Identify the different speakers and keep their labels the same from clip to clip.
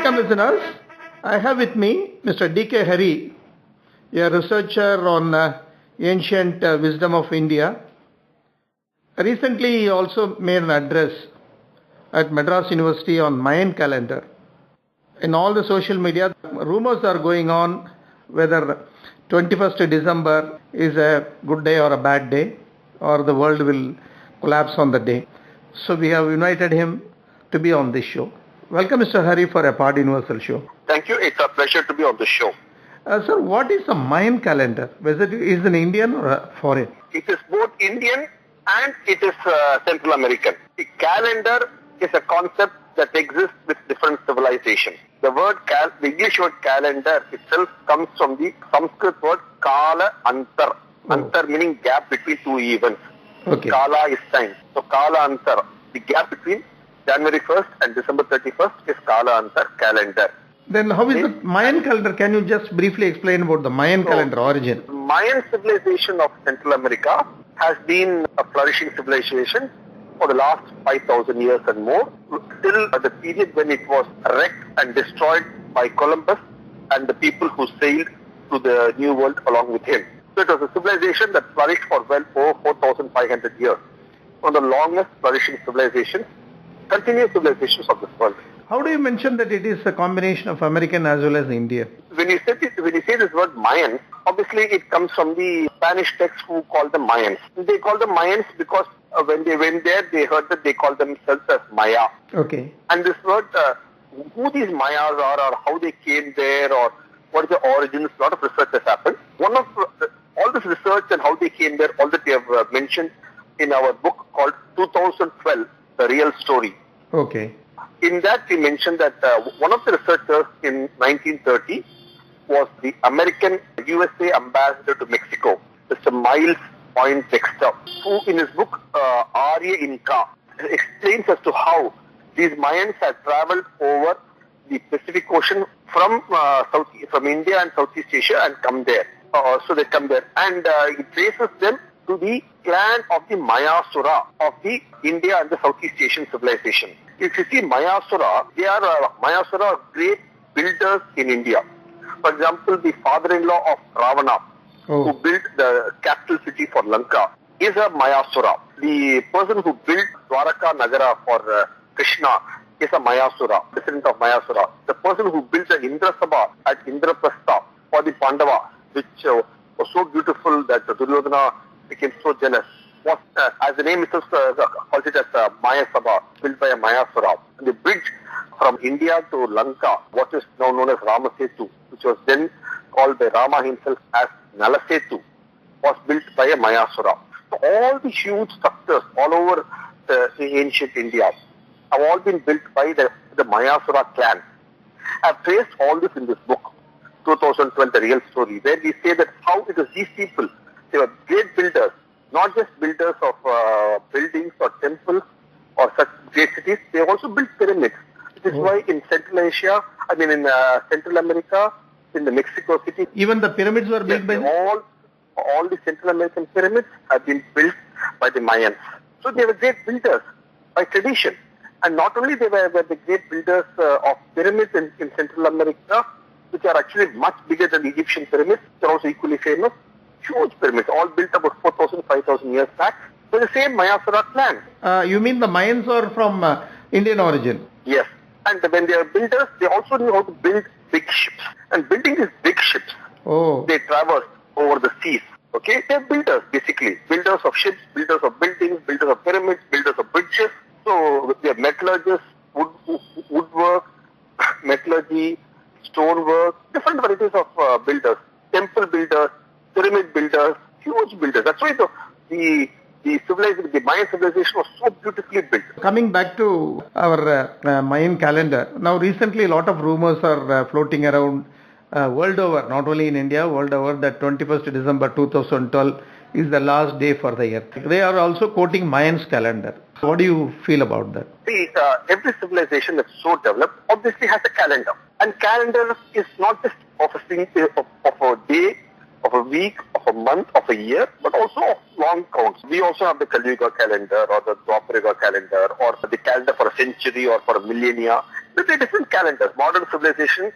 Speaker 1: Welcome, listeners. I have with me Mr. D.K. Hari, a researcher on ancient wisdom of India. Recently, he also made an address at Madras University on Mayan Calendar. In all the social media, rumors are going on whether 21st December is a good day or a bad day, or the world will collapse on the day. So we have invited him to be on this show. Welcome, Mr. Hari, for a Pod Universal show.
Speaker 2: Thank you. It's a pleasure to be on the show.
Speaker 1: Sir, what is a Mayan calendar? Whether it is an Indian or a foreign?
Speaker 2: It is both Indian and it is Central American. The calendar is a concept that exists with different civilizations. The English word calendar itself comes from the Sanskrit word Kala Antar. Antar meaning gap between two events.
Speaker 1: Okay.
Speaker 2: Kala is time. So Kala Antar, the gap between January 1st and December 31st is Kala Antar calendar.
Speaker 1: Then how is the Mayan calendar? Can you just briefly explain about the Mayan calendar origin?
Speaker 2: Mayan civilization of Central America has been a flourishing civilization for the last 5,000 years and more, till the period when it was wrecked and destroyed by Columbus and the people who sailed to the New World along with him. So it was a civilization that flourished for well over 4,500 years. One of the longest flourishing civilizations, continuous civilizations of this world.
Speaker 1: How do you mention that it is a combination of American as well as Indian?
Speaker 2: When you say this word Mayans, obviously it comes from the Spanish text who call them Mayans. They call them Mayans because when they went there, they heard that they call themselves as Maya.
Speaker 1: Okay.
Speaker 2: And this word, who these Mayas are or how they came there or what is the origins, a lot of research has happened. One of all this research and how they came there, all that we have mentioned in our book called 2012, The Real Story.
Speaker 1: Okay.
Speaker 2: In that we mentioned that one of the researchers in 1930 was the American USA ambassador to Mexico, Mr. Miles Poindexter, who in his book Arya Inca explains as to how these Mayans had traveled over the Pacific Ocean from India and Southeast Asia and come there. So they come there, and he traces them to the clan of the Mayasura of the India and the Southeast Asian civilization. If you see Mayasura, they are Mayasura great builders in India. For example, the father-in-law of Ravana, who built the capital city for Lanka, is a Mayasura. The person who built Dwaraka Nagara for Krishna is a Mayasura, descendant of Mayasura. The person who built the Indra Sabha at Indraprastha for the Pandava, which was so beautiful that Duryodhana became so jealous, was, as the name itself calls it as Maya Sabha, built by a Mayasura. The bridge from India to Lanka, what is now known as Ramasetu, which was then called by Rama himself as Nalasetu, was built by a Mayasura. So all the huge structures all over ancient India have all been built by the Mayasura clan. I've traced all this in this book, 2012, The Real Story, where we say that how it was these people, they were great builders, not just builders of buildings or temples or such great cities, they also built pyramids. This is why in Central Asia, in Central America, in the Mexico City,
Speaker 1: even the pyramids were built by
Speaker 2: all the Central American pyramids have been built by the Mayans. So they were great builders by tradition. And not only they were the great builders of pyramids in Central America, which are actually much bigger than the Egyptian pyramids, they're also equally famous. Huge pyramids, all built about 4,000, 5,000 years back by the same Mayasura clan.
Speaker 1: You mean the Mayans are from Indian origin?
Speaker 2: Yes. And when they are builders, they also knew how to build big ships. And building these big ships, they traversed over the seas. Okay? They're builders, basically. Builders of ships, builders of buildings, builders of pyramids, builders of bridges. So they're metallurgists, woodwork, metallurgy, stonework, different varieties of builders. Temple builders, pyramid builders, huge builders. That's why the Mayan civilization was so beautifully built.
Speaker 1: Coming back to our Mayan calendar, now recently a lot of rumors are floating around world over, not only in India, world over, that 21st December 2012 is the last day for the year. They are also quoting Mayan's calendar. What do you feel about that?
Speaker 2: See, every civilization that's so developed obviously has a calendar. And calendar is not just of a day of a week, of a month, of a year, but also of long counts. We also have the Kali Yuga calendar or the Dwapara Yuga calendar or the calendar for a century or for a millennia. They're different calendars. Modern civilization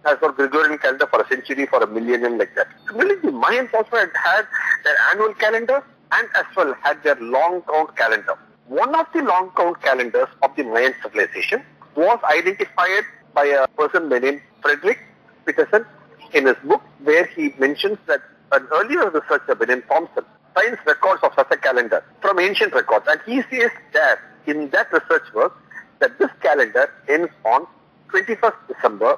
Speaker 2: has got Gregorian calendar for a century, for a millennium, like that. Similarly, the Mayans also had their annual calendar and as well had their long count calendar. One of the long count calendars of the Mayan civilization was identified by a person by name Frederick Peterson in his book, where he mentions that an earlier researcher by name Thompson finds records of such a calendar from ancient records. And he says that in that research work that this calendar ends on 21st December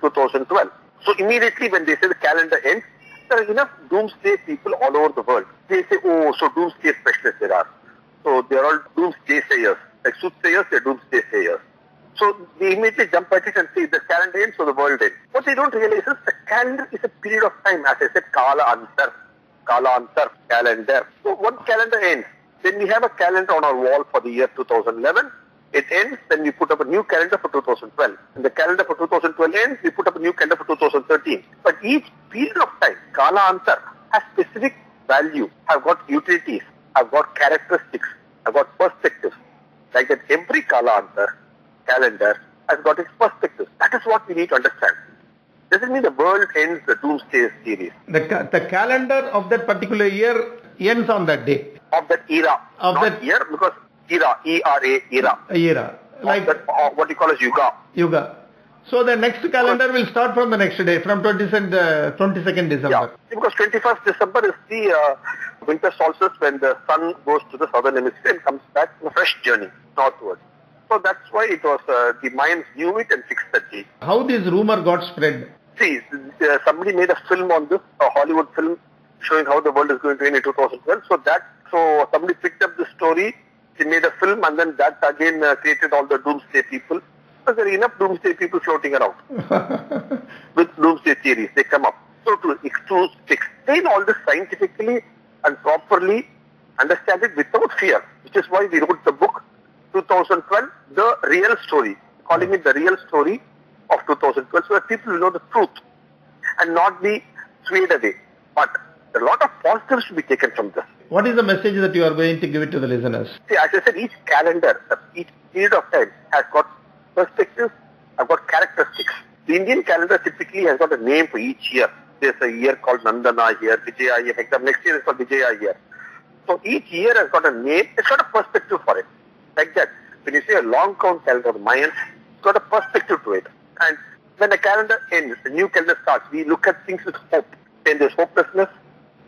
Speaker 2: 2012. So immediately when they say the calendar ends, there are enough doomsday people all over the world. They say, oh, so doomsday specialists there are. So they are all doomsday sayers. Like soothsayers, they are doomsday sayers. So they immediately jump at it and say the calendar ends, so the world ends. What they don't realize is the calendar is a period of time. As I said, Kala Antar, calendar. So one calendar ends. Then we have a calendar on our wall for the year 2011. It ends, then we put up a new calendar for 2012. And the calendar for 2012 ends, we put up a new calendar for 2013. But each period of time, Kala Antar, has specific value, have got utilities, have got characteristics, have got perspectives. Like that every Kala Antar calendar has got its perspective. That is what we need to understand. Doesn't mean the world ends the doomsday series.
Speaker 1: The calendar of that particular year ends on that day.
Speaker 2: Of that era.
Speaker 1: Of
Speaker 2: not
Speaker 1: that
Speaker 2: year, because era, E-R-A, era.
Speaker 1: Era. Like
Speaker 2: that, what you call as Yuga.
Speaker 1: Yuga. So the next calendar will start from the next day, from 22nd December.
Speaker 2: Yeah, because 21st December is the winter solstice when the sun goes to the southern hemisphere and comes back on a fresh journey northwards. So that's why it was, the Mayans knew it and fixed that date.
Speaker 1: How this rumor got spread?
Speaker 2: See, somebody made a film on this, a Hollywood film showing how the world is going to end in 2012. So somebody picked up the story, he made a film, and then that again created all the doomsday people. So there are enough doomsday people floating around with doomsday theories. They come up. So to explain all this scientifically and properly, understand it without fear, which is why we wrote the book 2012, The Real Story, calling it the real story of 2012, so that people will know the truth and not be swayed away. But a lot of positives to be taken from this.
Speaker 1: What is the message that you are going to give it to the listeners?
Speaker 2: See, as I said, each calendar, each period of time has got perspectives, has got characteristics. The Indian calendar typically has got a name for each year. There's a year called Nandana year, Vijaya year. Next year is called Vijaya year. So each year has got a name, it's got a perspective for it. Like that. When you say a long count calendar of Mayans, it's got a perspective to it. And when the calendar ends, the new calendar starts, we look at things with hope. When there's hopelessness,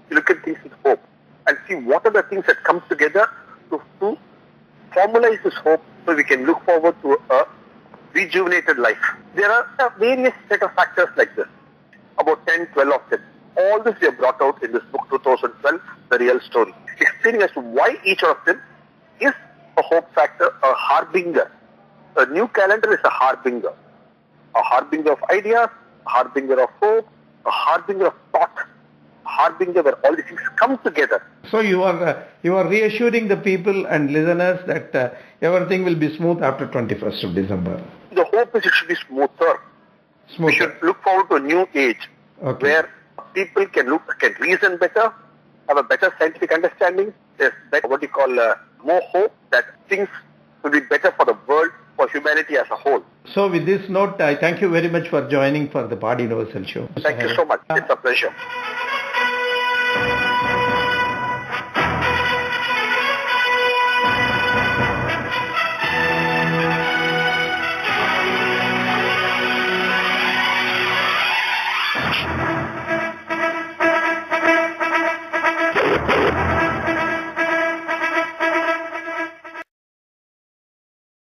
Speaker 2: we look at things with hope and see what are the things that come together to formalize this hope so we can look forward to a rejuvenated life. There are various set of factors like this, about 10, 12 of them. All this we have brought out in this book 2012, The Real Story, explaining as to why each of them is a hope factor, a harbinger. A new calendar is a harbinger of ideas, a harbinger of hope, a harbinger of thought, a harbinger where all these things come together.
Speaker 1: So you are reassuring the people and listeners that everything will be smooth after 21st of December.
Speaker 2: The hope is it should be smoother. We should look forward to a new age where people can reason better, have a better scientific understanding. There's what you call more hope that things will be better for the world, for humanity as a whole.
Speaker 1: So with this note, I thank you very much for joining for the Bard Universal Show.
Speaker 2: Thank you so much. It's a pleasure.